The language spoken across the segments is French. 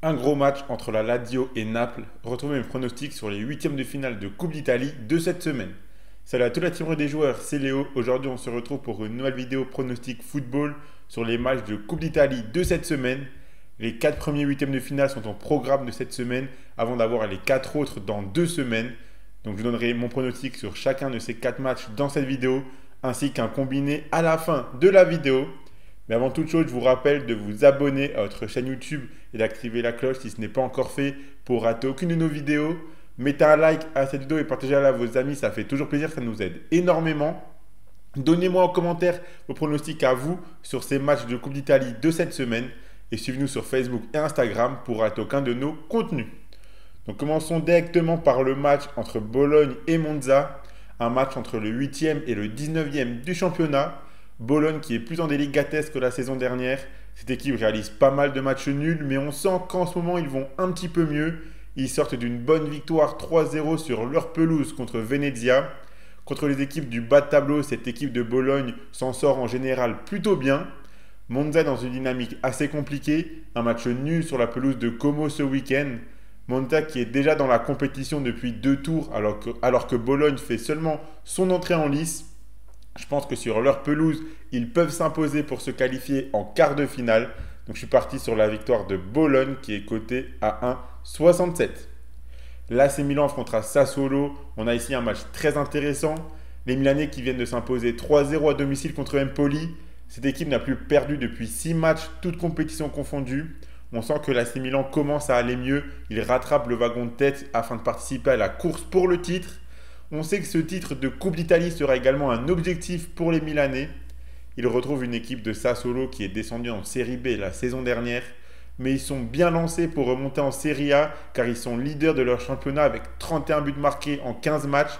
Un gros match entre la Lazio et Naples. Retrouvez mes pronostics sur les huitièmes de finale de Coupe d'Italie de cette semaine. Salut à toute la team des joueurs, c'est Léo. Aujourd'hui, on se retrouve pour une nouvelle vidéo pronostic football sur les matchs de Coupe d'Italie de cette semaine. Les 4 premiers huitièmes de finale sont au programme de cette semaine avant d'avoir les 4 autres dans 2 semaines. Donc je donnerai mon pronostic sur chacun de ces 4 matchs dans cette vidéo ainsi qu'un combiné à la fin de la vidéo. Mais avant toute chose, je vous rappelle de vous abonner à notre chaîne YouTube et d'activer la cloche si ce n'est pas encore fait pour rater aucune de nos vidéos. Mettez un like à cette vidéo et partagez-la à vos amis, ça fait toujours plaisir, ça nous aide énormément. Donnez-moi en commentaire vos pronostics à vous sur ces matchs de Coupe d'Italie de cette semaine et suivez-nous sur Facebook et Instagram pour rater aucun de nos contenus. Donc commençons directement par le match entre Bologne et Monza, un match entre le 8e et le 19e du championnat. Bologne qui est plus en délicatesse que la saison dernière. Cette équipe réalise pas mal de matchs nuls, mais on sent qu'en ce moment, ils vont un petit peu mieux. Ils sortent d'une bonne victoire 3-0 sur leur pelouse contre Venezia. Contre les équipes du bas de tableau, cette équipe de Bologne s'en sort en général plutôt bien. Monza dans une dynamique assez compliquée. Un match nul sur la pelouse de Como ce week-end. Monza qui est déjà dans la compétition depuis 2 tours, alors que Bologne fait seulement son entrée en lice. Je pense que sur leur pelouse, ils peuvent s'imposer pour se qualifier en quart de finale. Donc je suis parti sur la victoire de Bologne qui est cotée à 1,67. L'AC Milan affrontera Sassuolo. On a ici un match très intéressant. Les Milanais qui viennent de s'imposer 3-0 à domicile contre Empoli. Cette équipe n'a plus perdu depuis 6 matchs, toutes compétitions confondues. On sent que l'AC Milan commence à aller mieux. Il rattrape le wagon de tête afin de participer à la course pour le titre. On sait que ce titre de Coupe d'Italie sera également un objectif pour les Milanais. Ils retrouvent une équipe de Sassuolo qui est descendue en Série B la saison dernière. Mais ils sont bien lancés pour remonter en Série A car ils sont leaders de leur championnat avec 31 buts marqués en 15 matchs.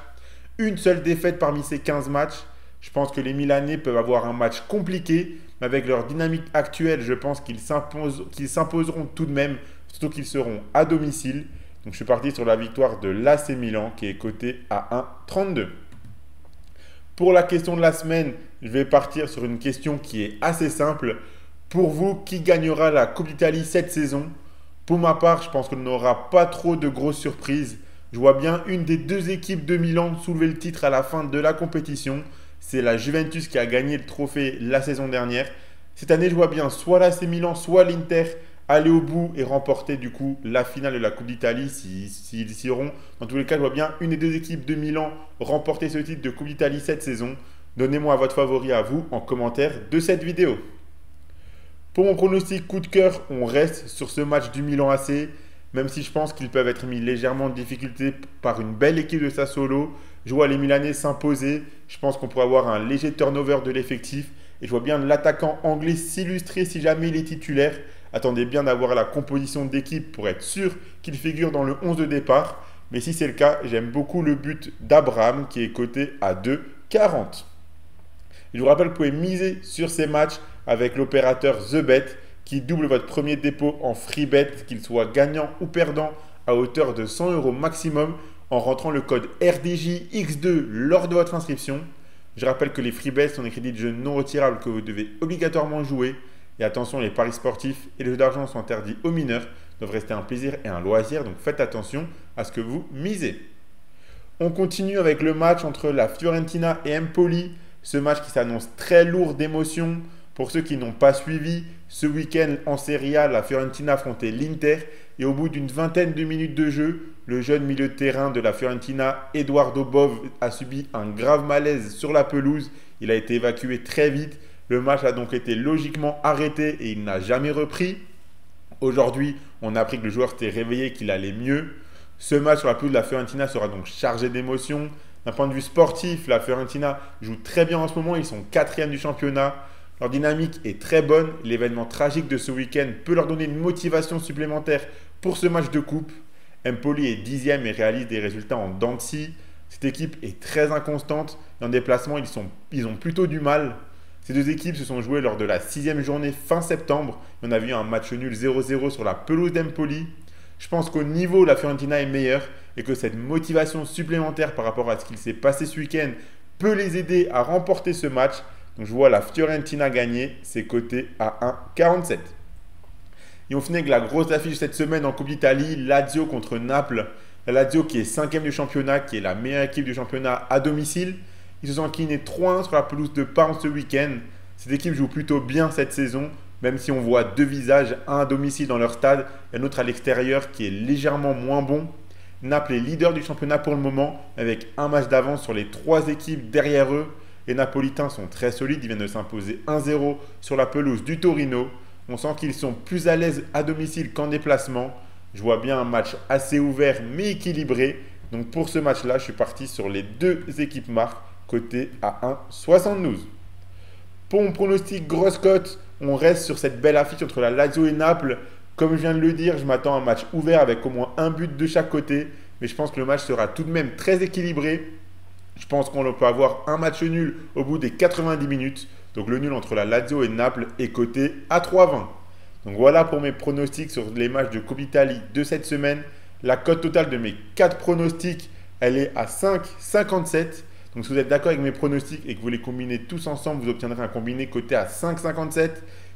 Une seule défaite parmi ces 15 matchs. Je pense que les Milanais peuvent avoir un match compliqué. Mais avec leur dynamique actuelle, je pense qu'ils s'imposeront tout de même, surtout qu'ils seront à domicile. Donc je suis parti sur la victoire de l'AC Milan qui est cotée à 1,32. Pour la question de la semaine, je vais partir sur une question qui est assez simple. Pour vous, qui gagnera la Coupe d'Italie cette saison? Pour ma part, je pense qu'on n'aura pas trop de grosses surprises. Je vois bien une des 2 équipes de Milan soulever le titre à la fin de la compétition. C'est la Juventus qui a gagné le trophée la saison dernière. Cette année, je vois bien soit l'AC Milan, soit l'Inter aller au bout et remporter du coup la finale de la Coupe d'Italie s'ils y seront. Dans tous les cas, je vois bien une des 2 équipes de Milan remporter ce titre de Coupe d'Italie cette saison. Donnez-moi votre favori à vous en commentaire de cette vidéo. Pour mon pronostic coup de cœur, on reste sur ce match du Milan AC. Même si je pense qu'ils peuvent être mis légèrement en difficulté par une belle équipe de Sassuolo. Je vois les Milanais s'imposer. Je pense qu'on pourrait avoir un léger turnover de l'effectif. Et je vois bien l'attaquant anglais s'illustrer si jamais il est titulaire. Attendez bien d'avoir la composition d'équipe pour être sûr qu'il figure dans le 11 de départ. Mais si c'est le cas, j'aime beaucoup le but d'Abraham qui est coté à 2,40. Je vous rappelle que vous pouvez miser sur ces matchs avec l'opérateur TheBet qui double votre premier dépôt en free bet, qu'il soit gagnant ou perdant, à hauteur de 100 € maximum en rentrant le code RDJX2 lors de votre inscription. Je rappelle que les free bets sont des crédits de jeu non retirables que vous devez obligatoirement jouer. Et attention, les paris sportifs et les jeux d'argent sont interdits aux mineurs, doivent rester un plaisir et un loisir, donc faites attention à ce que vous misez. On continue avec le match entre la Fiorentina et Empoli, ce match qui s'annonce très lourd d'émotions. Pour ceux qui n'ont pas suivi, ce week-end en Serie A, la Fiorentina affrontait l'Inter et au bout d'une vingtaine de minutes de jeu, le jeune milieu de terrain de la Fiorentina, Eduardo Bove, a subi un grave malaise sur la pelouse. Il a été évacué très vite. Le match a donc été logiquement arrêté et il n'a jamais repris. Aujourd'hui, on a appris que le joueur s'était réveillé et qu'il allait mieux. Ce match sur la pelouse de la Fiorentina sera donc chargé d'émotions. D'un point de vue sportif, la Fiorentina joue très bien en ce moment. Ils sont 4e du championnat. Leur dynamique est très bonne. L'événement tragique de ce week-end peut leur donner une motivation supplémentaire pour ce match de coupe. Empoli est 10e et réalise des résultats en dents de scie. Cette équipe est très inconstante. En déplacement, ils ont plutôt du mal. Ces 2 équipes se sont jouées lors de la 6e journée fin septembre. On a vu un match nul 0-0 sur la pelouse d'Empoli. Je pense qu'au niveau, la Fiorentina est meilleure et que cette motivation supplémentaire par rapport à ce qu'il s'est passé ce week-end peut les aider à remporter ce match. Donc je vois la Fiorentina gagner, c'est coté à 1,47. Et on finit avec la grosse affiche cette semaine en Coupe d'Italie, Lazio contre Naples. La Lazio qui est 5e du championnat, qui est la meilleure équipe du championnat à domicile. Ils se sont inclinés 3-1 sur la pelouse de Parme ce week-end. Cette équipe joue plutôt bien cette saison, même si on voit deux visages, un à domicile dans leur stade et un autre à l'extérieur qui est légèrement moins bon. Naples est leader du championnat pour le moment, avec un match d'avance sur les trois équipes derrière eux. Les Napolitains sont très solides, ils viennent de s'imposer 1-0 sur la pelouse du Torino. On sent qu'ils sont plus à l'aise à domicile qu'en déplacement. Je vois bien un match assez ouvert mais équilibré. Donc pour ce match-là, je suis parti sur les deux équipes marques, coté à 1,72. Pour mon pronostic grosse cote, on reste sur cette belle affiche entre la Lazio et Naples. Comme je viens de le dire, je m'attends à un match ouvert avec au moins un but de chaque côté. Mais je pense que le match sera tout de même très équilibré. Je pense qu'on peut avoir un match nul au bout des 90 minutes. Donc le nul entre la Lazio et Naples est coté à 3,20. Donc voilà pour mes pronostics sur les matchs de Coupe d'Italie de cette semaine. La cote totale de mes 4 pronostics, elle est à 5,57. Donc si vous êtes d'accord avec mes pronostics et que vous les combinez tous ensemble, vous obtiendrez un combiné coté à 5,57.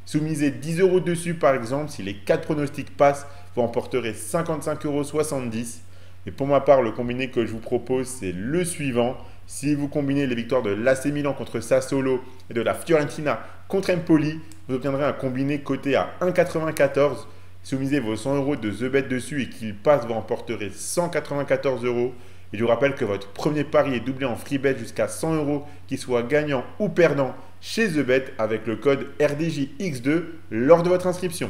Si vous misez 10 euros dessus par exemple, si les 4 pronostics passent, vous remporterez 55,70 €. Et pour ma part, le combiné que je vous propose, c'est le suivant. Si vous combinez les victoires de l'AC Milan contre Sassuolo et de la Fiorentina contre Empoli, vous obtiendrez un combiné coté à 1,94. Si vous misez vos 100 euros de The Bet dessus et qu'il passe, vous remporterez 194 €. Et je vous rappelle que votre premier pari est doublé en free bet jusqu'à 100 €, qu'il soit gagnant ou perdant chez The Bet avec le code RDJX2 lors de votre inscription.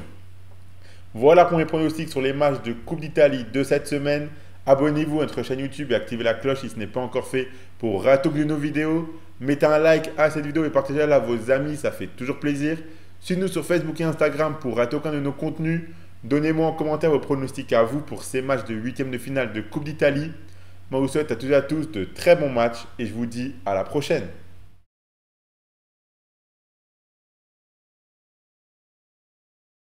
Voilà pour mes pronostics sur les matchs de Coupe d'Italie de cette semaine. Abonnez-vous à notre chaîne YouTube et activez la cloche si ce n'est pas encore fait pour rater aucune de nos vidéos. Mettez un like à cette vidéo et partagez-la à vos amis, ça fait toujours plaisir. Suivez-nous sur Facebook et Instagram pour rater aucun de nos contenus. Donnez-moi en commentaire vos pronostics à vous pour ces matchs de 8e de finale de Coupe d'Italie. Moi, je vous souhaite à toutes et à tous de très bons matchs et je vous dis à la prochaine.